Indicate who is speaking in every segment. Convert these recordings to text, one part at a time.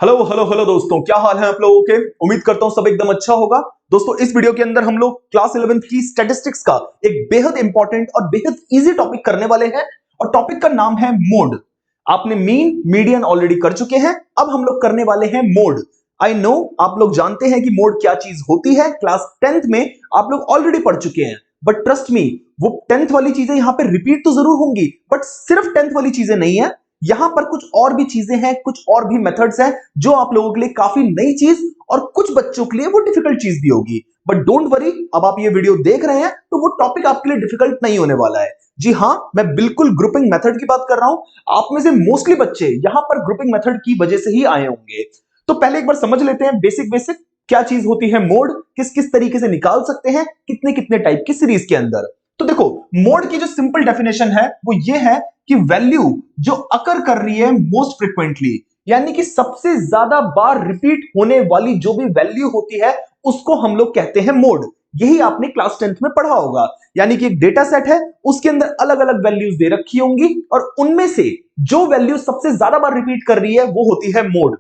Speaker 1: Hello hello hello दोस्तों, क्या हाल है आप लोगों के। उम्मीद करता हूं सब एकदम अच्छा होगा। दोस्तों इस वीडियो के अंदर हम लोग क्लास 11th की स्टैटिस्टिक्स का एक बेहद इंपॉर्टेंट और बेहद इजी टॉपिक करने वाले हैं और टॉपिक का नाम है मोड। आपने मीन मीडियन ऑलरेडी कर चुके हैं, अब हम लोग करने वाले हैं मोड। आई नो आप लोग जानते हैं कि मोड क्या चीज होती है, क्लास 10th में आप लोग ऑलरेडी पढ़ चुके हैं। बट ट्रस्ट मी, वो 10th वाली चीजें यहां पे रिपीट तो जरूर होंगी, बट सिर्फ 10th वाली चीजें नहीं है। यहां पर कुछ और भी चीजें हैं, कुछ और भी मेथड्स हैं जो आप लोगों के लिए काफी नई चीज और कुछ बच्चों के लिए वो डिफिकल्ट चीज भी होगी। बट डोंट वरी, अब आप ये वीडियो देख रहे हैं तो वो टॉपिक आपके लिए डिफिकल्ट नहीं होने वाला है। जी हां, मैं बिल्कुल ग्रुपिंग मेथड की बात कर रहा हूं। आप में से मोस्टली बच्चे यहां पर ग्रुपिंग मेथड की वजह से ही आए होंगे। तो पहले एक बार समझ लेते हैं बेसिक बेसिक क्या चीज होती है मोड, किस किस तरीके से निकाल सकते हैं, कितने कितने टाइप की सीरीज के अंदर। तो देखो, मोड की जो सिंपल डेफिनेशन है वो ये है कि वैल्यू जो अकर कर रही है मोस्ट फ्रिक्वेंटली, यानी कि सबसे ज्यादा बार रिपीट होने वाली जो भी वैल्यू होती है उसको हम लोग कहते हैं मोड। यही आपने क्लास 10th में पढ़ा होगा। यानी कि एक डेटा सेट है, उसके अंदर अलग अलग वैल्यूज दे रखी होंगी और उनमें से जो वैल्यू सबसे ज्यादा बार रिपीट कर रही है वो होती है mode.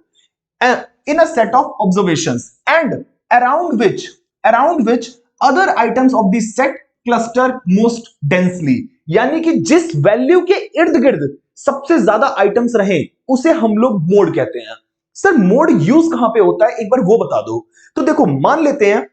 Speaker 1: In a set of observations and around which other items of the set cluster most densely, यानी कि जिस वैल्यू के इर्द गिर्द सबसे ज्यादा आइटम्स रहे उसे हम लोग मोड कहते हैं। सर मोड यूज कहां पे होता है, एक बार वो बता दो। तो देखो, मान लेते हैं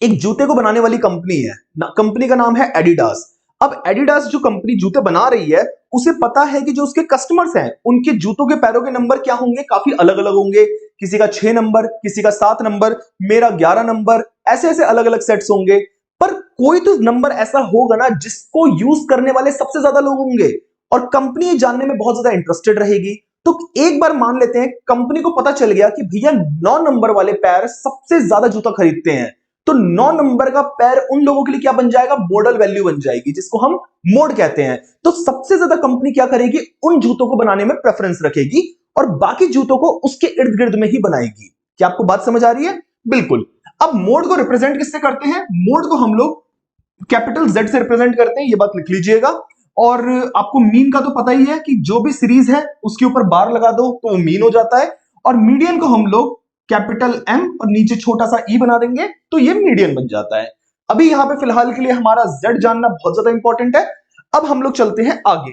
Speaker 1: एक जूते को बनाने वाली कंपनी है ना, कंपनी का नाम है एडिडास। अब एडिडास जो कंपनी जूते बना रही है, उसे पता है कि जो उसके कस्टमर्स हैं उनके जूतों के पैरों के नंबर क्या होंगे, काफी अलग अलग होंगे। किसी का 6 नंबर, किसी का 7 नंबर, मेरा 11 नंबर, ऐसे ऐसे अलग अलग सेट्स होंगे। पर कोई तो नंबर ऐसा होगा ना जिसको यूज करने वाले सबसे ज्यादा लोग होंगे और कंपनी ये जानने में बहुत ज्यादा इंटरेस्टेड रहेगी। तो एक बार मान लेते हैं कंपनी को पता चल गया कि भैया 9 नंबर वाले पैर सबसे ज्यादा जूता खरीदते हैं, तो 9 नंबर का पैर उन लोगों के लिए क्या बन जाएगा, मॉडल वैल्यू बन जाएगी, जिसको हम मोड कहते हैं। तो सबसे ज्यादा कंपनी क्या करेगी, उन जूतों को बनाने में प्रेफरेंस रखेगी और बाकी जूतों को उसके इर्द गिर्द में ही बनाएगी। क्या आपको बात समझ आ रही है? बिल्कुल। अब मोड को रिप्रेजेंट किससे करते हैं? मोड को हम लोग कैपिटल जेड से रिप्रेजेंट करते हैं, ये बात लिख लीजिएगा। और आपको मीन का तो पता ही है कि जो भी सीरीज है उसके ऊपर बार लगा दो तो वो मीन हो जाता है। और मीडियन को हम लोग कैपिटल एम और नीचे छोटा सा ई बना देंगे तो ये मीडियन बन जाता है। अभी यहां पे फिलहाल के लिए हमारा जेड जानना बहुत ज्यादा इंपॉर्टेंट है। अब हम लोग चलते हैं आगे,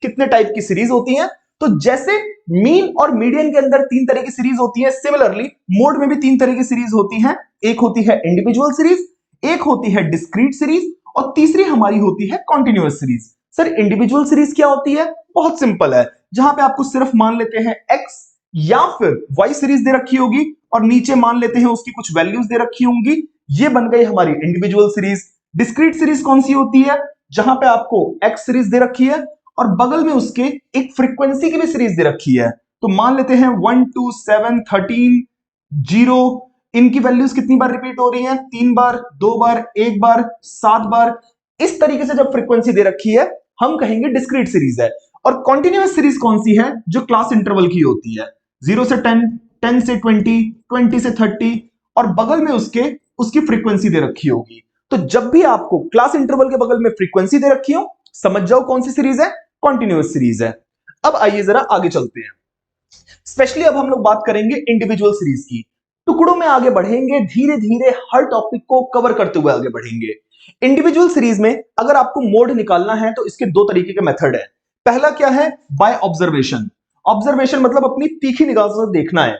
Speaker 1: कितने टाइप की सीरीज होती हैं। तो जैसे मीन और मीडियन के अंदर 3 तरह की सीरीज होती है, सिमिलरली मोड में भी 3 तरह की सीरीज होती हैं। एक होती है इंडिविजुअल सीरीज, एक होती है डिस्क्रीट सीरीज और तीसरी हमारी होती है continuous series. Sir individual series क्या होती है? बहुत सिंपल है, जहां पे आपको सिर्फ मान लेते हैं एक्स या फिर वाई सीरीज दे रखी होगी और नीचे मान लेते हैं उसकी कुछ वैल्यूज दे रखी होंगी, ये बन गई हमारी इंडिविजुअल सीरीज। डिस्क्रीट सीरीज कौन सी होती है? जहां पे आपको एक्स सीरीज दे रखी है और बगल में उसके एक फ्रीक्वेंसी की भी सीरीज दे रखी है। तो मान लेते हैं 1 2 7 13 0, इनकी वैल्यूज कितनी बार रिपीट हो रही हैं? 3 बार, 2 बार, 1 बार, 7 बार। इस तरीके से जब फ्रीक्वेंसी दे रखी है हम कहेंगे डिस्क्रीट सीरीज है। और कॉन्टिन्यूअस सीरीज कौन सी है? जो क्लास इंटरवल की होती है, 0 से 10, 10 से 20, 20 से 30 और बगल में उसके उसकी फ्रीक्वेंसी दे रखी होगी। तो जब भी आपको क्लास इंटरवल के बगल में फ्रीक्वेंसी दे रखी हो, समझ जाओ कौन सी सीरीज है, कॉन्टिन्यूअस सीरीज है। अब आइए जरा आगे चलते हैं। स्पेशली अब हम लोग बात करेंगे इंडिविजुअल सीरीज की। टुकड़ों में आगे बढ़ेंगे, धीरे धीरे हर टॉपिक को कवर करते हुए आगे बढ़ेंगे। इंडिविजुअल सीरीज में अगर आपको मोड निकालना है तो इसके 2 तरीके के मेथड है। पहला क्या है? By observation. ऑब्जर्वेशन मतलब अपनी तीखी निगाह से देखना है।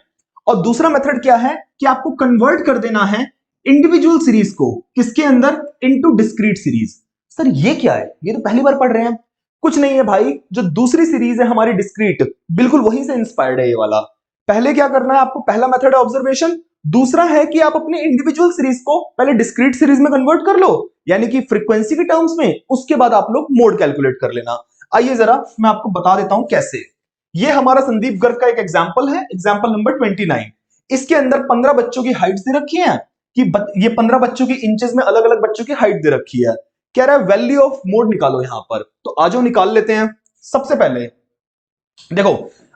Speaker 1: और दूसरा मेथड क्या है कि आपको कन्वर्ट कर देना है इंडिविजुअल सीरीज को किसके अंदर, इनटू डिस्क्रीट सीरीज। सर ये क्या है, ये तो पहली बार पढ़ रहे हैं। कुछ नहीं है भाई, जो दूसरी सीरीज है हमारी डिस्क्रीट, बिल्कुल वहीं से इंस्पायर्ड है ये वाला। पहले क्या करना है आपको, पहला मेथड है ऑब्जर्वेशन, दूसरा है कि आप अपनी इंडिविजुअल सीरीज को पहले डिस्क्रीट सीरीज में कन्वर्ट कर लो, यानी कि फ्रीक्वेंसी के टर्म्स में, उसके बाद आप लोग मोड कैलकुलेट कर लेना। आइए जरा मैं आपको बता देता हूं कैसे। ये हमारा संदीप गर्ग का एक एग्जाम्पल है, एग्जाम्पल नंबर 29। इसके अंदर 15 बच्चों की हाइट दे रखी है कि ये 15 बच्चों की इंचेस में अलग अलग बच्चों की हाइट दे रखी है। कह रहा है वैल्यू ऑफ मोड निकालो यहां पर, तो आज निकाल लेते हैं। सबसे पहले देखो,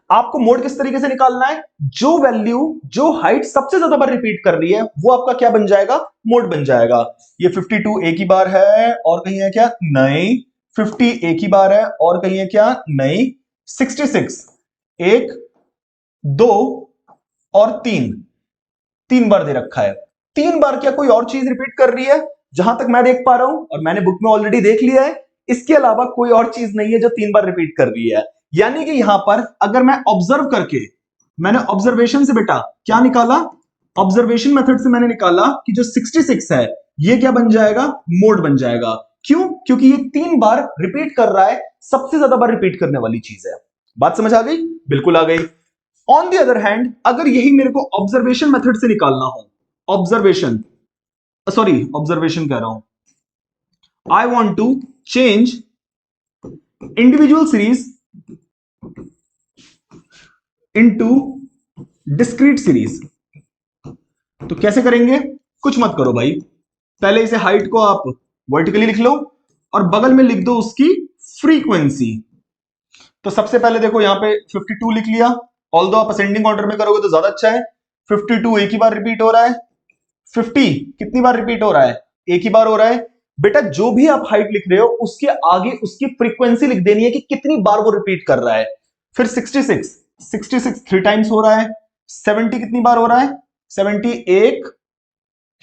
Speaker 1: आपको मोड किस तरीके से निकालना है, जो वैल्यू जो हाइट सबसे ज्यादा बार रिपीट कर रही है वो आपका क्या बन जाएगा, मोड बन जाएगा। ये 52 एक ही बार है और कहीं है क्या, नहीं। 50 एक ही बार है और कहीं है क्या, नहीं। 66 1 2 और 3, 3 बार दे रखा है। 3 बार क्या कोई और चीज रिपीट कर रही है? जहां तक मैं देख पा रहा हूं और मैंने बुक में ऑलरेडी देख लिया है, इसके अलावा कोई और चीज नहीं है जो 3 बार रिपीट कर रही है। यानी कि यहां पर अगर मैं ऑब्जर्व करके, मैंने ऑब्जर्वेशन से बेटा क्या निकाला, ऑब्जर्वेशन मेथड से मैंने निकाला कि जो 66 है ये क्या बन जाएगा, मोड बन जाएगा। क्यों? क्योंकि ये 3 बार रिपीट कर रहा है, सबसे ज्यादा बार रिपीट करने वाली चीज है। बात समझ आ गई? बिल्कुल आ गई। ऑन द अदर हैंड, अगर यही मेरे को ऑब्जर्वेशन मेथड से निकालना हो, ऑब्जर्वेशन, सॉरी ऑब्जर्वेशन कह रहा हूं, I want to change individual series into discrete series, तो कैसे करेंगे? कुछ मत करो भाई, पहले इसे हाइट को आप वर्टिकली लिख लो और बगल में लिख दो उसकी फ्रीक्वेंसी। तो सबसे पहले देखो यहां पे 52 लिख लिया, ऑल्दो आप असेंडिंग ऑर्डर में करोगे तो ज्यादा अच्छा है। 52 एक ही बार रिपीट हो रहा है, 50 कितनी बार रिपीट हो रहा है? एक ही बार हो रहा है। बेटा जो भी आप हाइट लिख रहे हो उसके आगे उसकी फ्रीक्वेंसी लिख देनी है कि कितनी बार वो रिपीट कर रहा है। फिर 66 3 टाइम्स हो रहा है। 70 कितनी बार हो रहा है? 70 एक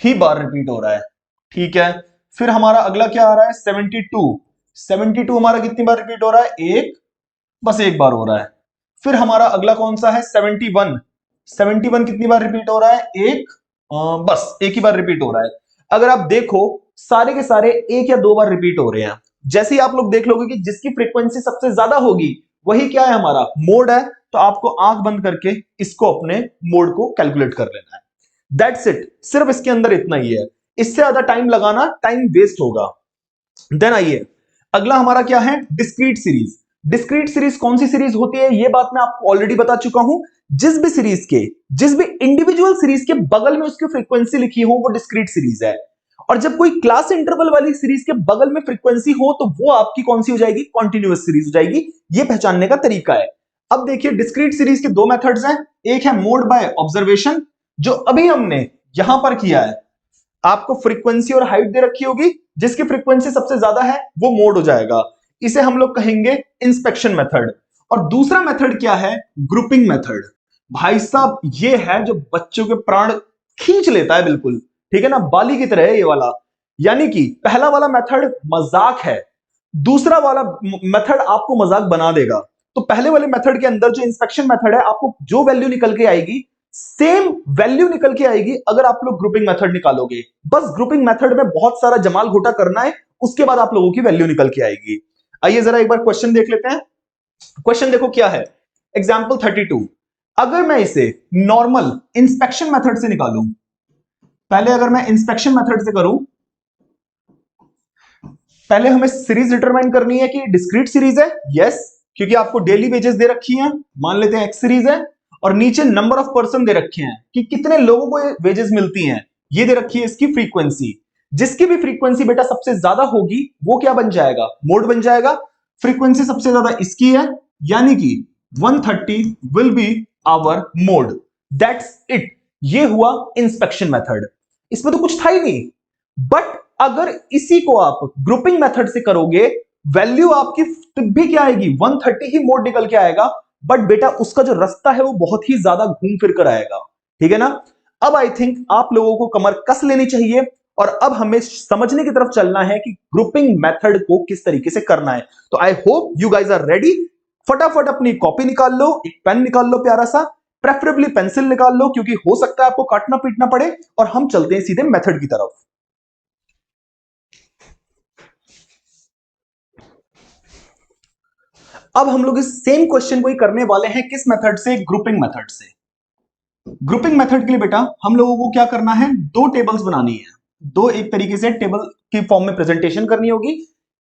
Speaker 1: ही बार रिपीट हो रहा है, ठीक है। फिर हमारा अगला क्या आ रहा है? 72 हमारा कितनी बार रिपीट हो रहा है? एक, बस एक बार हो रहा है। फिर हमारा अगला कौन सा है? 71 कितनी बार रिपीट हो रहा है? एक, बस एक ही बार रिपीट हो रहा है। अगर आप देखो सारे के सारे एक या दो बार रिपीट हो रहे हैं। जैसे ही आप लोग देख लोगे कि जिसकी फ्रीक्वेंसी सबसे ज्यादा होगी वही क्या है, हमारा मोड है, तो आपको आंख बंद करके इसको अपने मोड को कैलकुलेट कर लेना है। दैट्स इट, सिर्फ इसके अंदर इतना ही है। इससे ज्यादा टाइम लगाना टाइम वेस्ट होगा। देन आइए अगला हमारा क्या है? Discrete series. डिस्क्रीट सीरीज कौन सी सीरीज होती है ये बात मैं आपको ऑलरेडी बता चुका हूं। जिस भी सीरीज के, जिस भी इंडिविजुअल सीरीज के बगल में उसकी फ्रीक्वेंसी लिखी हो वो डिस्क्रीट सीरीज है। और जब कोई क्लास इंटरवल वाली सीरीज के बगल में फ्रीक्वेंसी हो तो वो आपकी कौन सी हो जाएगी? कॉन्टिन्यूअस सीरीज हो जाएगी। ये पहचानने का तरीका है। अब देखिए डिस्क्रीट सीरीज के दो मेथड्स हैं। एक है मोड बाय ऑब्जर्वेशन, जो अभी हमने यहां पर किया है। आपको फ्रीक्वेंसी और हाइट दे रखी होगी, जिसकी फ्रीक्वेंसी सबसे ज्यादा है वो मोड हो जाएगा। इसे हम लोग कहेंगे इंस्पेक्शन मेथड। और दूसरा मेथड क्या है? Grouping method. भाई साहब ये है जो बच्चों के प्राण खींच लेता है बिल्कुल, ठीक है ना, बाली की तरह है ये वाला। यानी कि पहला वाला मेथड मजाक है, दूसरा वाला मेथड आपको मजाक बना देगा। तो पहले वाले मेथड के अंदर जो इंस्पेक्शन मेथड है, आपको जो वैल्यू निकल के आएगी सेम वैल्यू निकल के आएगी अगर आप लोग ग्रुपिंग मेथड निकालोगे। बस ग्रुपिंग मेथड में बहुत सारा जमाल घोटा करना है, उसके बाद आप लोगों की वैल्यू निकल के आएगी। आइए जरा एक बार क्वेश्चन देख लेते हैं। क्वेश्चन देखो क्या है, एग्जाम्पल 32। अगर मैं इसे नॉर्मल इंस्पेक्शन मेथड से निकालूं, पहले अगर मैं इंस्पेक्शन मेथड से करूं, पहले हमें सीरीज डिटरमाइन करनी है कि डिस्क्रीट सीरीज है। यस, क्योंकि आपको डेली वेजेस दे रखी हैं, मान लेते हैं एक्स सीरीज है, और नीचे नंबर ऑफ पर्सन दे रखे हैं कि कितने लोगों को वेजेस मिलती हैं, ये दे रखी है इसकी फ्रीक्वेंसी। जिसकी भी फ्रीक्वेंसी बेटा सबसे ज्यादा होगी वो क्या बन जाएगा? मोड बन जाएगा। फ्रीक्वेंसी सबसे ज्यादा इसकी है, यानी कि 130 will be our mode. That's it, ये हुआ इंस्पेक्शन मेथड। इसमें तो कुछ था ही नहीं। बट अगर इसी को आप ग्रुपिंग मेथड से करोगे, वैल्यू आपकी तब भी क्या आएगी? 130 ही मोड निकल के आएगा। बट बेटा उसका जो रास्ता है वो बहुत ही ज्यादा घूम फिर कर आएगा, ठीक है ना। अब आई थिंक आप लोगों को कमर कस लेनी चाहिए और अब हमें समझने की तरफ चलना है कि ग्रुपिंग मेथड को किस तरीके से करना है। तो I hope you guys are ready. फटाफट अपनी कॉपी निकाल लो, एक पेन निकाल लो प्यारा सा, प्रेफरेबली पेंसिल निकाल लो, क्योंकि हो सकता है आपको काटना पीटना पड़े। और हम चलते हैं सीधे मेथड की तरफ। अब हम लोग इस सेम क्वेश्चन को ही करने वाले हैं, किस मेथड से? ग्रुपिंग मेथड से। ग्रुपिंग मेथड के लिए बेटा हम लोगों को क्या करना है? दो टेबल्स बनानी है, दो एक तरीके से टेबल की फॉर्म में प्रेजेंटेशन करनी होगी।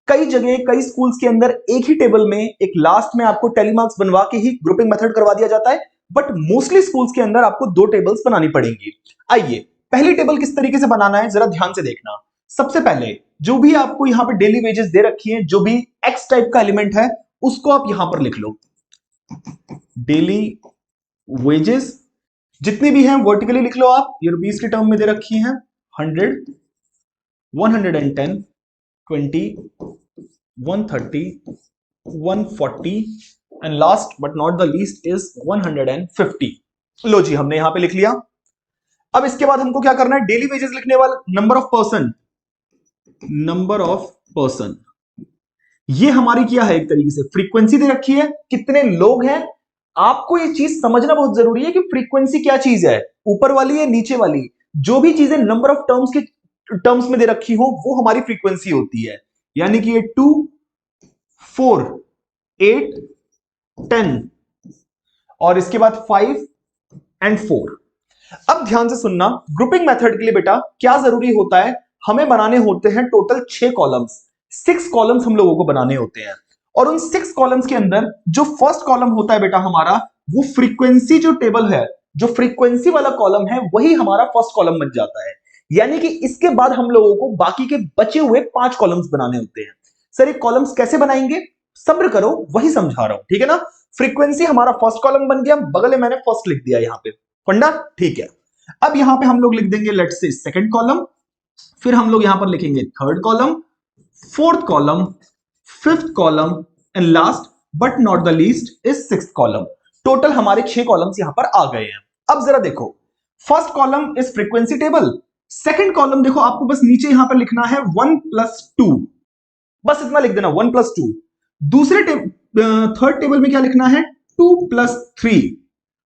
Speaker 1: कई जगह कई स्कूल्स के अंदर एक ही टेबल में एक लास्ट में आपको टेलीमार्क्स बनवा के ही ग्रुपिंग मेथड करवा दिया जाता है, बट मोस्टली स्कूल्स के अंदर आपको दो टेबल्स बनानी पड़ेंगी। आइए पहली टेबल किस तरीके से बनाना है जरा ध्यान से देखना। सबसे पहले जो भी आपको यहां पे डेली वेजेस दे रखी है, जो भी एक्स टाइप का एलिमेंट है उसको आप यहां पर लिख लो। डेली वेजेस जितनी भी हैं वर्टिकली लिख लो आप, ये रुपीस की टर्म में दे रखी हैं। 100, 110, 20, 130, 140 and last but not the least is 150। लो जी, हमने यहां पे लिख लिया। अब इसके बाद हमको क्या करना है, डेली वेजेस लिखने वाला number of person, number of person, ये हमारी क्या है, एक तरीके से फ्रीक्वेंसी दे रखी है, कितने लोग हैं। आपको ये चीज समझना बहुत जरूरी है कि फ्रीक्वेंसी क्या चीज है, ऊपर वाली है नीचे वाली, जो भी चीजें नंबर ऑफ टर्म्स के टर्म्स में दे रखी हो वो हमारी फ्रीक्वेंसी होती है। यानी कि ये 2, 4, 8, 10 और इसके बाद 5 एंड 4। अब ध्यान से सुनना, ग्रुपिंग मेथड के लिए बेटा क्या जरूरी होता है, हमें बनाने होते हैं टोटल 6 कॉलम्स, 6 कॉलम्स हम लोगों को बनाने होते हैं। और उन 6 कॉलम्स के अंदर जो फर्स्ट कॉलम होता है बेटा हमारा, वो फ्रीक्वेंसी जो टेबल है, जो फ्रीक्वेंसी वाला कॉलम है वही हमारा फर्स्ट कॉलम बन जाता है। यानी कि इसके बाद हम लोगों को बाकी के बचे हुए 5 कॉलम्स बनाने होते हैं। सर ये कॉलम्स कैसे बनाएंगे, सब्र करो, वही समझा रहा हूं, ठीक है ना। फ्रीक्वेंसी हमारा फर्स्ट कॉलम बन गया, बगल में मैंने फर्स्ट लिख दिया यहां पे, फंडा ठीक है। अब यहां पे हम लोग लिख देंगे लेट्स से सेकंड कॉलम, फिर हम लोग यहां पर लिखेंगे third column, fourth column, fifth column and last but not the least is sixth column. Total हमारे 6 कॉलम्स यहां पर आ गए हैं। अब जरा देखो, first column is frequency table, second column देखो आपको बस नीचे यहां पर लिखना है 1+2, बस इतना लिख देना 1+2। दूसरे थर्ड टेबल में क्या लिखना है, 2+3,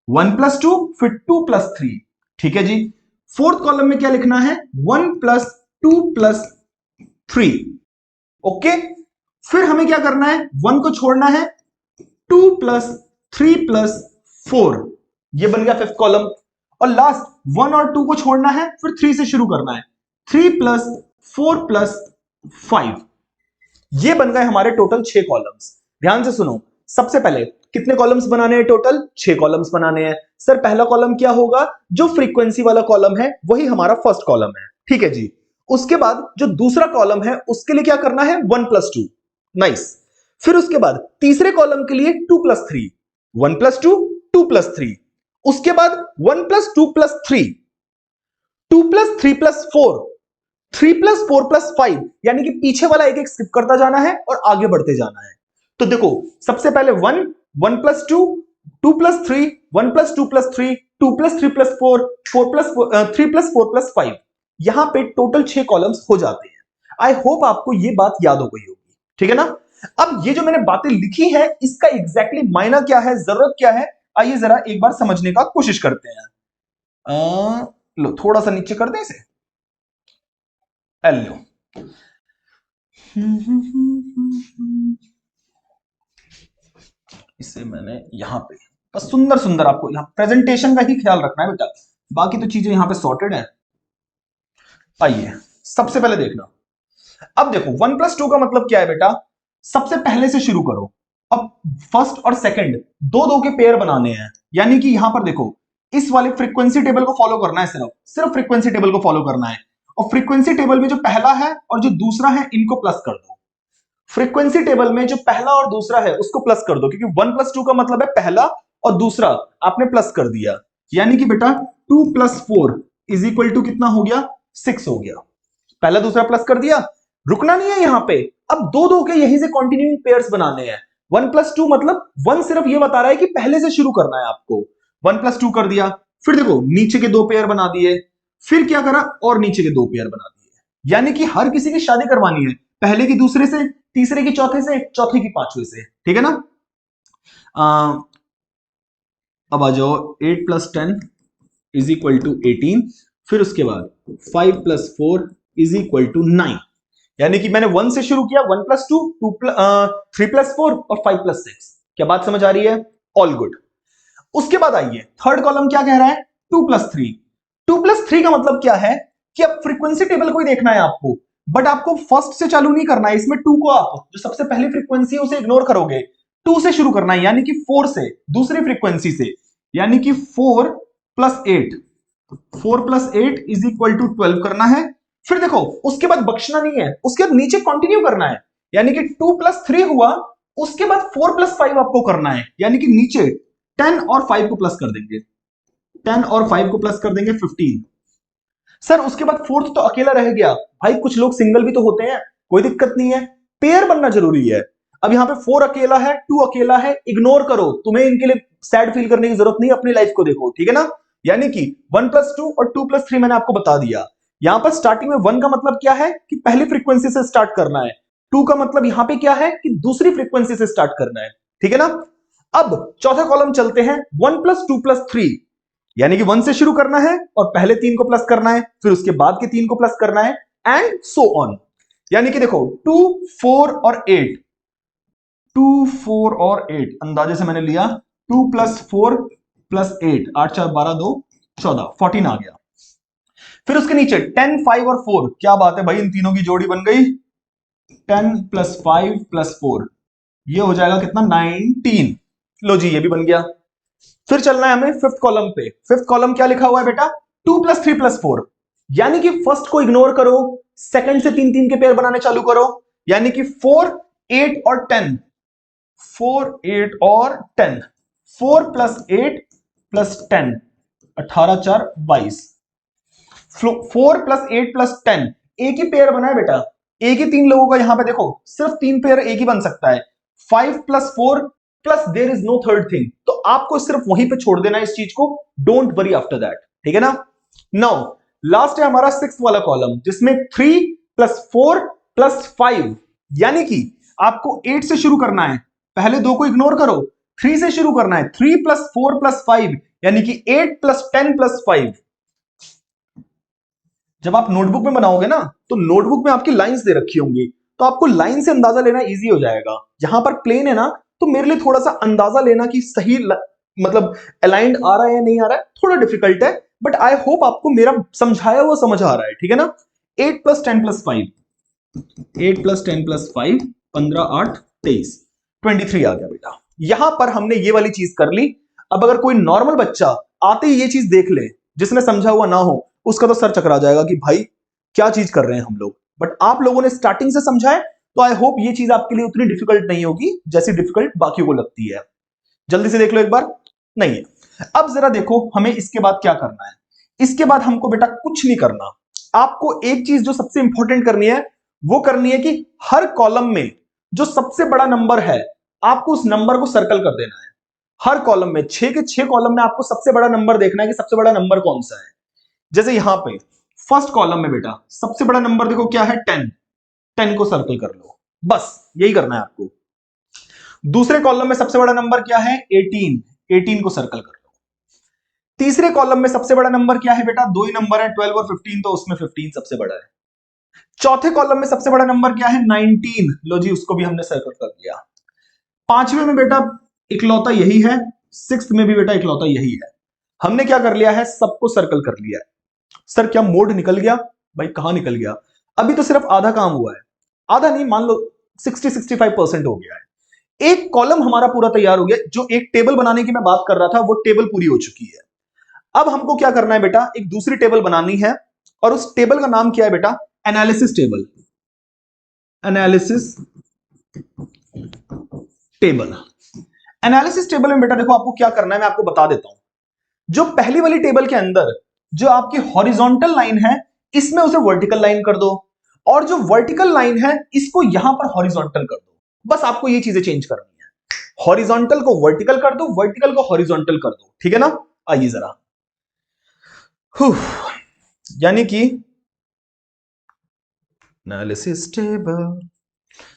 Speaker 1: 1+2 फिर 2+3, ठीक है जी। फोर्थ कॉलम में क्या लिखना है, 1+2+3, ओके। फिर हमें क्या करना है, 1 को छोड़ना है, 2+3+4, ये बन गया फिफ्थ कॉलम। और लास्ट 1 और 2 को छोड़ना है, फिर 3 से शुरू करना है, 3+4+5, ये बन गए हमारे टोटल 6 कॉलम्स। ध्यान से सुनो, सबसे पहले कितने कॉलम्स बनाने हैं, टोटल 6 कॉलम्स बनाने हैं। सर पहला कॉलम क्या होगा, जो फ्रीक्वेंसी वाला कॉलम है वही हमारा फर्स्ट कॉलम है, ठीक है जी। उसके बाद जो दूसरा कॉलम है उसके लिए क्या करना है, 1+2, नाइस। फिर उसके बाद तीसरे कॉलम के लिए 2+3, 1+2 2+3, उसके बाद 1+2+3, 2+3+4, 3+4+5, यानी कि पीछे वाला एक एक स्किप करता जाना है और आगे बढ़ते जाना है। तो देखो सबसे पहले 1, 1+2, 2+3, 1+2+3, 2+3+4, 3+4+5, यहां पे टोटल 6 कॉलम्स हो जाते हैं। आई होप आपको ये बात याद हो गई होगी, ठीक है ना। अब ये जो मैंने बातें लिखी है इसका एग्जैक्टली मायना क्या है, जरूरत क्या है, आइए जरा एक बार समझने का कोशिश करते हैं। लो थोड़ा सा नीचे कर दें इसे, लो इसे मैंने यहां पे बस सुंदर सुंदर, आपको यहां प्रेजेंटेशन का ही ख्याल रखना है बेटा, बाकी तो चीजें यहां पे सॉर्टेड है। आइए सबसे पहले देखना, अब देखो 1+2 का मतलब क्या है बेटा, सबसे पहले से शुरू करो। अब फर्स्ट और सेकंड दो दो के पेयर बनाने हैं, यानी कि यहां पर देखो इस वाले फ्रीक्वेंसी टेबल को फॉलो करना है, सिर्फ सिर्फ फ्रीक्वेंसी टेबल को फॉलो करना है। और फ्रीक्वेंसी टेबल में जो पहला है और जो दूसरा है इनको प्लस कर दो। फ्रीक्वेंसी टेबल में जो पहला और दूसरा है उसको प्लस कर दो, क्योंकि 1+2 का मतलब है पहला और दूसरा, आपने प्लस कर दिया। यानी कि बेटा 2+4 इज इक्वल टू कितना हो गया, 6 हो गया। पहला दूसरा प्लस कर दिया, रुकना नहीं है यहां पे, अब दो दो के यहीं से कंटिन्यूइंग पेयर्स बनाने हैं। 1+2 मतलब 1 सिर्फ ये बता रहा है कि पहले से शुरू करना है आपको। 1+2 कर दिया, फिर देखो नीचे के 2 पेयर बना दिए, फिर क्या करा और नीचे के 2 पेयर बना दिए। यानी कि हर किसी की शादी करवानी है, पहले की दूसरे से, तीसरे की चौथे से, चौथे की पांचवे से, ठीक है ना। अब आ जाओ 8+10 इज इक्वल टू 18, फिर उसके बाद 5+4 इज इक्वल टू 9। यानी कि मैंने 1 से शुरू किया, 1+2, 3+4 और 5+6। क्या बात समझ आ रही है, ऑल गुड। उसके बाद आइए थर्ड कॉलम क्या कह रहा है, 2+3। 2+3 का मतलब क्या है कि अब फ्रीक्वेंसी टेबल को ही देखना है आपको, बट आपको फर्स्ट से चालू नहीं करना है, इसमें 2 को आप जो सबसे पहली फ्रीक्वेंसी है उसे इग्नोर करोगे, 2 से शुरू करना है, यानी कि 4 से, दूसरी फ्रीक्वेंसी से, यानी कि 4+8, 4+8 इज इक्वल टू 12 करना है। फिर देखो उसके बाद बख्शना नहीं है, उसके बाद नीचे कंटिन्यू करना है, यानी कि 2+3 हुआ, उसके बाद 4+5 आपको करना है, यानी कि नीचे 10 और 5 को प्लस कर देंगे, 10 और 5 को प्लस कर देंगे 15। सर उसके बाद फोर्थ तो अकेला रह गया, भाई कुछ लोग सिंगल भी तो होते हैं, कोई दिक्कत नहीं है, पेयर बनना जरूरी है। अब यहाँ पे 4 अकेला है, 2 अकेला है, इग्नोर करो, तुम्हें इनके लिए सैड फील करने की जरूरत नहीं, अपनी लाइफ को देखो, ठीक है ना। यानी कि 1+2 और 2+3 मैंने आपको बता दिया। यहां पर स्टार्टिंग में 1 का मतलब क्या है कि पहली फ्रीक्वेंसी से स्टार्ट करना है, 2 का मतलब यहां पे क्या है कि दूसरी फ्रीक्वेंसी से स्टार्ट करना है, ठीक है ना। अब चौथा कॉलम चलते हैं, 1+2+3, यानी कि 1 से शुरू करना है और पहले 3 को प्लस करना है, फिर उसके बाद के 3 को प्लस करना है, एंड सो ऑन। यानी कि देखो 2, 4 और 8, 2, 4 और 8 अंदाजे से मैंने लिया, 2+4+8, 8 4 12 2 14, 14 आ गया। फिर उसके नीचे 10, 5 और 4, क्या बात है भाई, इन तीनों की जोड़ी बन गई 10+5+4, ये हो जाएगा कितना 19। लो जी, ये भी बन गया। फिर चलना है हमें फिफ्थ कॉलम पे। फिफ्थ कॉलम क्या लिखा हुआ है बेटा, 2+3+4, यानी कि फर्स्ट को इग्नोर करो, सेकंड से 3 3 के पेयर बनाने चालू करो, यानी कि 4, 8 और 10, 4, 8 और 10, 4+8+10, 18 4 22, 4+8+10, एक ही पेयर बना है बेटा, एक ही 3 लोगों का, यहां पे देखो सिर्फ 3 पेयर एक ही बन सकता है, 5+4 plus there is no third thing, तो आपको सिर्फ वहीं पे छोड़ देना है इस चीज को, डोंट वरी आफ्टर दैट, ठीक है ना। नाउ लास्ट है हमारा सिक्स्थ वाला कॉलम, जिसमें 3+4+5, यानी कि आपको 8 से शुरू करना है, पहले 2 को इग्नोर करो, 3 से शुरू करना है, 3+4+5, यानी कि 8+10+5। जब आप नोटबुक में बनाओगे ना, तो नोटबुक में आपकी लाइंस दे रखी होंगी, तो आपको लाइन से अंदाजा लेना इजी हो जाएगा। जहां पर प्लेन है ना, तो मेरे लिए थोड़ा सा अंदाजा लेना कि सही मतलब अलाइंड आ रहा है या नहीं आ रहा है, थोड़ा डिफिकल्ट है, बट आई होप आपको मेरा समझाया हुआ समझ आ रहा है, ठीक है ना। 8+10+5, 8+10+5, 15 8 23, 23 आ गया बेटा। यहां पर हमने ये वाली चीज कर ली। अब अगर कोई नॉर्मल बच्चा आते ही ये चीज देख ले, जिसने समझा हुआ ना हो, उसका तो सर चकरा जाएगा कि भाई क्या चीज कर रहे हैं हम लोग, बट आप लोगों ने स्टार्टिंग से समझा है, तो आई होप ये चीज आपके लिए उतनी डिफिकल्ट नहीं होगी जैसी डिफिकल्ट बाकियों को लगती है। जल्दी से देख लो एक बार, नहीं है। अब जरा देखो हमें इसके बाद क्या करना है। इसके बाद हमको बेटा कुछ नहीं करना, आपको एक चीज जो सबसे इंपॉर्टेंट करनी है, वो करनी है कि हर कॉलम में जो सबसे बड़ा नंबर है, आपको उस नंबर को सर्कल कर देना है। हर कॉलम में, 6 के 6 कॉलम में आपको सबसे बड़ा नंबर देखना है कि सबसे बड़ा नंबर कौन सा है। जैसे यहां पे फर्स्ट कॉलम में बेटा सबसे बड़ा नंबर देखो क्या है, 10, 10 को सर्कल कर लो, बस यही करना है आपको। दूसरे कॉलम में सबसे बड़ा नंबर क्या है, 18, 18 को सर्कल कर लो। तीसरे कॉलम में सबसे बड़ा नंबर क्या है बेटा, दो ही नंबर है 12 और 15, तो उसमें 15 सबसे बड़ा है। चौथे कॉलम में सबसे बड़ा नंबर क्या है, 19, लो जी उसको भी हमने सर्कल कर दिया। पांचवें में बेटा इकलौता यही है, सिक्स्थ में भी बेटा इकलौता यही है। हमने क्या कर लिया है, सबको सर्कल कर लिया है। सर क्या मोड निकल गया, भाई कहां निकल गया, अभी तो सिर्फ आधा काम हुआ है, आधा नहीं मान लो 60-65% हो गया है। एक कॉलम हमारा पूरा तैयार हो गया, जो एक टेबल बनाने की मैं बात कर रहा था वो टेबल पूरी हो चुकी है। अब हमको क्या करना है बेटा, एक दूसरी टेबल बनानी है, और उस टेबल का नाम क्या है बेटा, analysis table. Analysis table, analysis table में बेटा देखो आपको क्या करना है, मैं आपको बता देता हूं। जो पहली वाली टेबल के अंदर जो आपकी हॉरिजॉन्टल लाइन है, इसमें उसे वर्टिकल लाइन कर दो, और जो वर्टिकल लाइन है इसको यहां पर हॉरिजॉन्टल कर दो। बस आपको ये चीजें चेंज करनी है, हॉरिजॉन्टल को वर्टिकल कर दो, वर्टिकल को हॉरिजॉन्टल कर दो, ठीक है ना। आइए जरा, यानी कि एनालिसिस टेबल,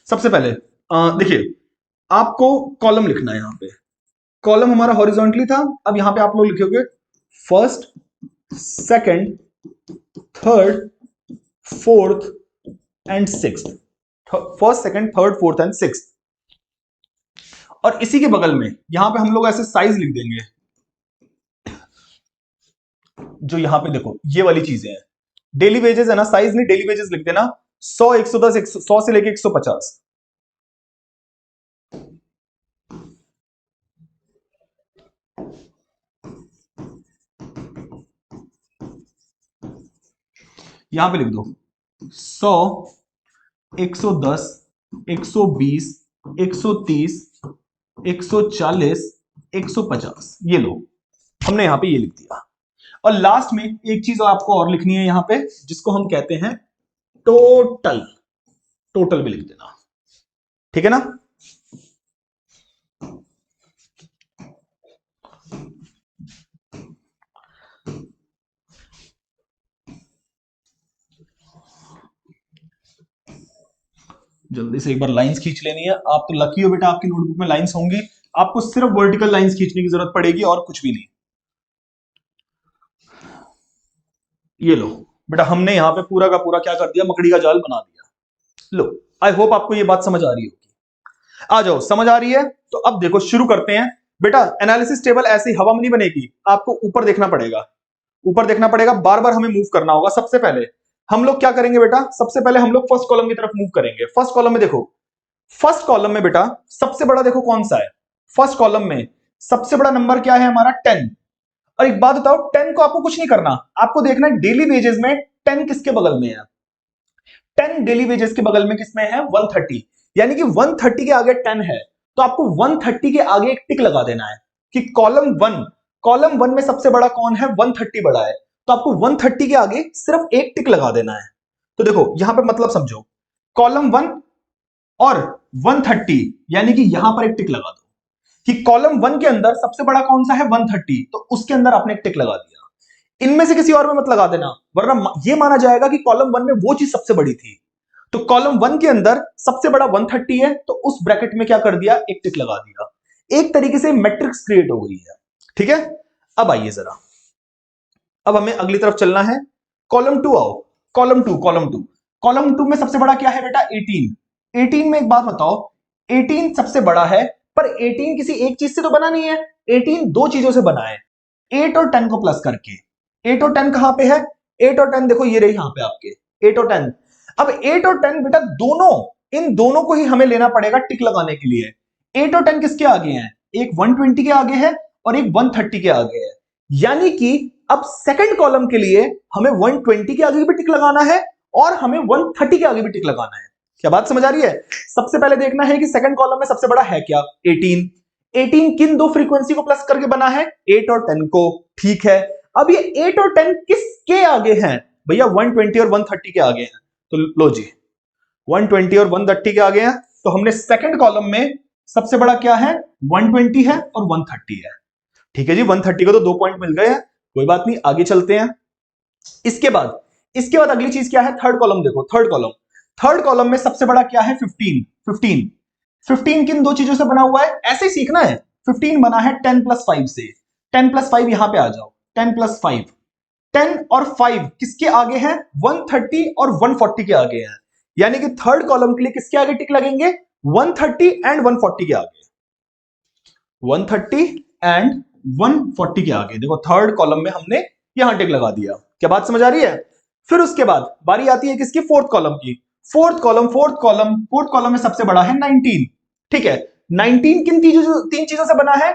Speaker 1: सबसे पहले देखिए आपको कॉलम लिखना है। यहां पे कॉलम हमारा हॉरिजॉन्टली था, अब यहां पे आप लोग लिखोगे first, second, third, fourth and sixth, first second third fourth and sixth. और इसी के बगल में यहां पे हम लोग ऐसे साइज लिख देंगे, जो यहां पे देखो ये वाली चीजें हैं, डेली वेजेस है ना, साइज नहीं डेली वेजेस लिख देना, 100, 110, 100 से लेके 150। यहां पे लिख दो 100, 110, 120, 130, 140, 150, ये लो, हमने यहां पे ये लिख दिया। और लास्ट में एक चीज आपको और लिखनी है यहां पे, जिसको हम कहते हैं टोटल, टोटल भी लिख देना, ठीक है ना। जल्दी से एक बार लाइंस खींच लेनी है। आप तो लकी हो बेटा, आपकी नोटबुक में लाइंस होंगी, आपको सिर्फ वर्टिकल लाइंस खींचने की जरूरत पड़ेगी और कुछ भी नहीं। ये लो बेटा, हमने यहां पे पूरा का पूरा क्या कर दिया, मकड़ी का जाल बना दिया। लो, आई होप आपको ये बात समझ आ रही होगी। आ जाओ, समझ आ रही है तो अब देखो शुरू करते हैं। बेटा एनालिसिस टेबल ऐसे ही हवा में नहीं बनेगी, आपको ऊपर देखना पड़ेगा, ऊपर देखना पड़ेगा, बार बार हमें मूव करना होगा। सबसे पहले हम लोग क्या करेंगे बेटा, सबसे पहले हम लोग फर्स्ट कॉलम की तरफ मूव करेंगे। फर्स्ट कॉलम में देखो, फर्स्ट कॉलम में बेटा सबसे बड़ा देखो कौन सा है। फर्स्ट कॉलम में सबसे बड़ा नंबर क्या है हमारा, 10। और एक बात बताओ, 10 को आपको कुछ नहीं करना, आपको देखना है डेली वेजेस में 10 किसके बगल में है। 10 डेली वेजेस के बगल में किसमें है, 130। यानी कि 130 के आगे 10 है, तो आपको 130 के आगे एक टिक लगा देना है कि कॉलम वन में सबसे बड़ा कौन है, 130 बड़ा है, तो आपको 130 के आगे सिर्फ एक टिक लगा देना है। तो देखो यहां पे मतलब समझो, कॉलम 1 और 130, यानी कि यहां पर एक टिक लगा दो कि कॉलम 1 के अंदर सबसे बड़ा कौन सा है, 130, तो उसके अंदर आपने एक टिक लगा दिया। इनमें से किसी और में मत लगा देना, वरना यह माना जाएगा कि कॉलम 1 में वो चीज सबसे बड़ी थी। तो कॉलम 1 के अंदर सबसे बड़ा 130 है, तो उस ब्रैकेट में क्या कर दिया, एक टिक लगा दिया। एक तरीके से मैट्रिक्स क्रिएट हो गई है। ठीक है, अब आइए जरा, अब हमें अगली तरफ चलना है। कॉलम 2 आओ, कॉलम टू में सबसे बड़ा क्या है बेटा, 18। 18 में एक बात बताओ, 18 सबसे बड़ा है, पर 18 किसी एक चीज से तो बना नहीं है, 18 दो चीजों से बना है, 8 और 10 को प्लस करके। 8 और 10 कहां पे है, 8 और 10 देखो ये रही यहां पे आपके 8 और 10। अब 8 और 10 बेटा दोनों, इन दोनों को ही हमें लेना पड़ेगा टिक लगाने के लिए। 8 और 10 किसके आगे हैं, एक 120 के आगे है और एक 130 के आगे है। यानी कि अब सेकंड कॉलम के लिए हमें 120 के आगे भी टिक लगाना है और हमें 130 के आगे भी टिक लगाना है। क्या बात समझ आ रही है। सबसे पहले देखना है कि सेकंड कॉलम में सबसे बड़ा है क्या, 18। 18 किन दो फ्रीक्वेंसी को प्लस करके बना है, 8 और 10 को। ठीक है, अब ये 8 और 10 किसके आगे हैं भैया, 120 और 130 के आगे हैं। तो लो जी, 120 और 130 के आगे हैं, तो हमने सेकंड कॉलम में सबसे बड़ा क्या है, 120 है और 130 है। ठीक है जी, 130 को तो 2 पॉइंट मिल गए हैं, कोई बात नहीं, आगे चलते हैं। इसके बाद अगली चीज क्या है, थर्ड कॉलम देखो, थर्ड कॉलम में सबसे बड़ा क्या है, 15 किन दो चीजों से बना हुआ है, ऐसे ही सीखना है। 15 बना है 10 प्लस 5 से। 10 प्लस 5 यहां पे आ जाओ, 10 प्लस 5, 10 और 5 किसके आगे हैं, 130 और 140 के आगे हैं। यानी कि थर्ड कॉलम के लिए किसके आगे टिक लगेंगे, 130 एंड 140 के आगे, 130 एंड 140 के आगे। देखो थर्ड कॉलम में हमने यहां टिक लगा दिया। क्या बात समझ आ रही है। फिर उसके बाद बारी आती है किसकी, फोर्थ कॉलम की। फोर्थ कॉलम में सबसे बड़ा है 19। ठीक है, 19 किन तीन चीजों से बना है,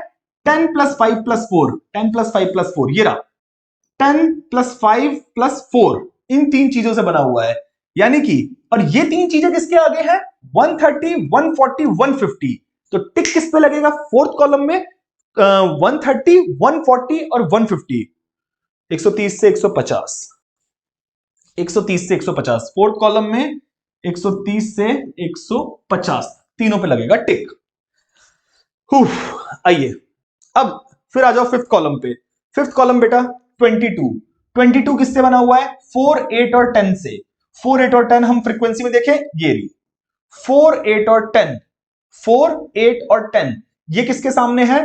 Speaker 1: 10 प्लस 5 प्लस 4, 10 प्लस 5 प्लस 4, ये रहा 10 प्लस 5 प्लस 4, इन तीन चीजों से बना हुआ है। यानी कि, और ये तीन चीजें किसके आगे हैं, 130, 140, 150। तो टिक किस पे लगेगा, फोर्थ कॉलम में 130, 140 और 150। 130 से 150, 130 से 150, फोर्थ कॉलम में 130 से 150, तीनों पे लगेगा टिक। आइए अब फिर आ जाओ फिफ्थ कॉलम पे। फिफ्थ कॉलम बेटा 22 किससे बना हुआ है, 4, 8 और 10 से। 4, 8 और 10 हम फ्रीक्वेंसी में देखें, ये रही 4, 8 और 10, 4, 8 और 10, ये किसके सामने है,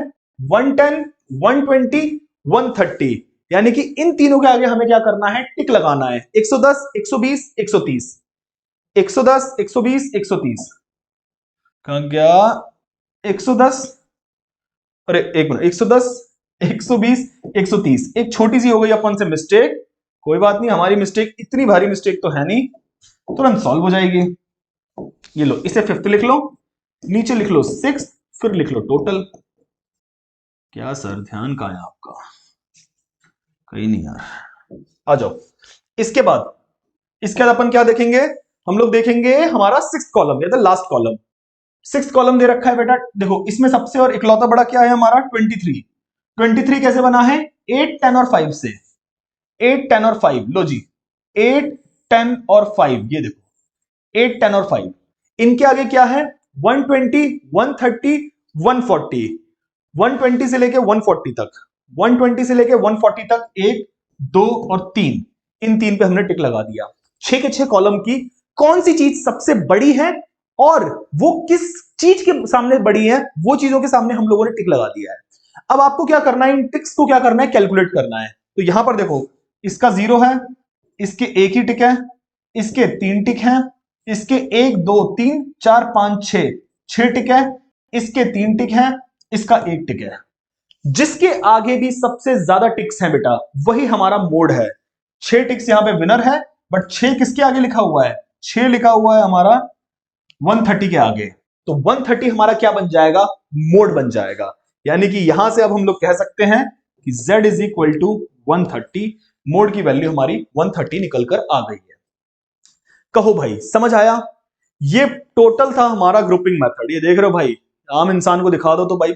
Speaker 1: 110, 120, 130। यानी कि इन तीनों के आगे हमें क्या करना है, टिक लगाना है। 110, 120, 130, 110, 120, 130, कहां गया, 110, अरे एक मिनट, 110, 120, 130, एक छोटी सी हो गई अपन से मिस्टेक, कोई बात नहीं, हमारी मिस्टेक इतनी भारी मिस्टेक तो है नहीं, तुरंत सॉल्व हो जाएगी। ये लो, इसे फिफ्थ लिख लो, नीचे लिख लो सिक्स, फिर लिख लो टोटल। क्या सर ध्यान कहां है आपका, कहीं नहीं यार, आ जाओ। इसके बाद अपन क्या देखेंगे, हम लोग देखेंगे हमारा सिक्स्थ कॉलम या लास्ट कॉलम। सिक्स्थ कॉलम दे रखा है बेटा, देखो इसमें सबसे और इकलौता बड़ा क्या है हमारा, 23। 23 कैसे बना है, 8, 10 और 5 से। 8, 10 और 5, लो जी, 8, 10 और 5, ये देखो 8, 10 और 5, इनके आगे क्या है, 120, 130, 140, 120 से लेके 140 तक, 120 से लेके 140 तक, 1, 2 और 3, इन तीन पे हमने टिक लगा दिया। 6 के 6 कॉलम की कौन सी चीज सबसे बड़ी है और वो किस चीज के सामने बड़ी है, वो चीजों के सामने हम लोगों ने टिक लगा दिया है। अब आपको क्या करना है, इन टिक्स को क्या करना है, कैलकुलेट करना है। तो यहां पर देखो, इसका 0 है, इसके एक ही टिक है, इसके 3 टिक हैं, इसके 1 2 3 4 5 6 टिक है, इसके 3 टिक हैं, इसका 1 टिक है। जिसके आगे भी सबसे ज्यादा टिक्स हैं बेटा, वही हमारा मोड है। 6 टिक्स यहां पे विनर है, बट 6 किसके आगे लिखा हुआ है, 6 लिखा हुआ है हमारा 130 के आगे। तो 130 हमारा क्या बन जाएगा, मोड बन जाएगा। यानी कि यहां से अब हम लोग कह सकते हैं कि z is equal to 130, mode की वैल्यू हमारी 130 निकलकर आ गई है। कहो भाई समझ आया? ये टोटल था हमारा ग्रुपिंग मेथड। ये देख रहे हो भाई, आम इंसान को दिखा दो तो भाई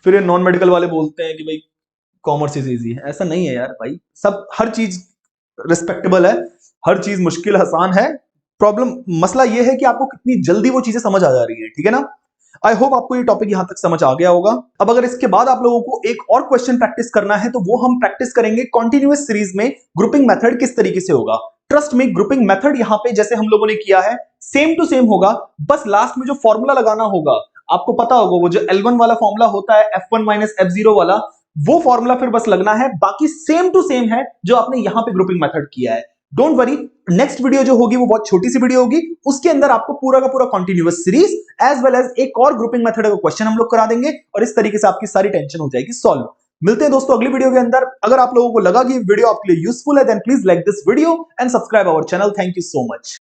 Speaker 1: फिर ये नॉन मेडिकल वाले बोलते हैं कि भाई कॉमर्स इज इजी है। ऐसा नहीं है यार भाई, सब हर चीज रिस्पेक्टेबल है, हर चीज मुश्किल आसान है। प्रॉब्लम मसला ये है कि आपको कितनी जल्दी वो चीजें समझ आ जा रही है, ठीक है ना। आई होप आपको ये टॉपिक यहां तक समझ आ गया होगा। अब अगर इसके बाद आप लोगों को एक और क्वेश्चन प्रैक्टिस करना है तो वो हम प्रैक्टिस करेंगे कॉन्टिन्यूअस सीरीज में, ग्रुपिंग मेथड किस तरीके से होगा। ट्रस्ट में, ग्रुपिंग मेथड यहां पे जैसे हम लोगों ने किया है सेम टू सेम होगा, बस लास्ट में जो फॉर्मूला लगाना होगा, आपको पता होगा वो जो L1 वाला फॉर्मूला होता है, F1 माइनस F0 वाला, वो फॉर्मूला फिर बस लगना है। बाकी सेम टू सेम है जो आपने यहां पे ग्रुपिंग मेथड किया है। डोंट वरी, नेक्स्ट वीडियो जो होगी वो बहुत छोटी सी वीडियो होगी, उसके अंदर आपको पूरा का पूरा continuous series as well as एक और ग्रुपिंग मेथड का क्वेश्चन हम लोग करा देंगे, और इस तरीके से आपकी सारी टेंशन हो जाएगी सॉल्व। मिलते हैं दोस्तों अगली वीडियो के अंदर। अगर आप लोगों को लगा कि वीडियो आपके लिए यूजफुल है, then please like this video and subscribe our channel. Thank you so much.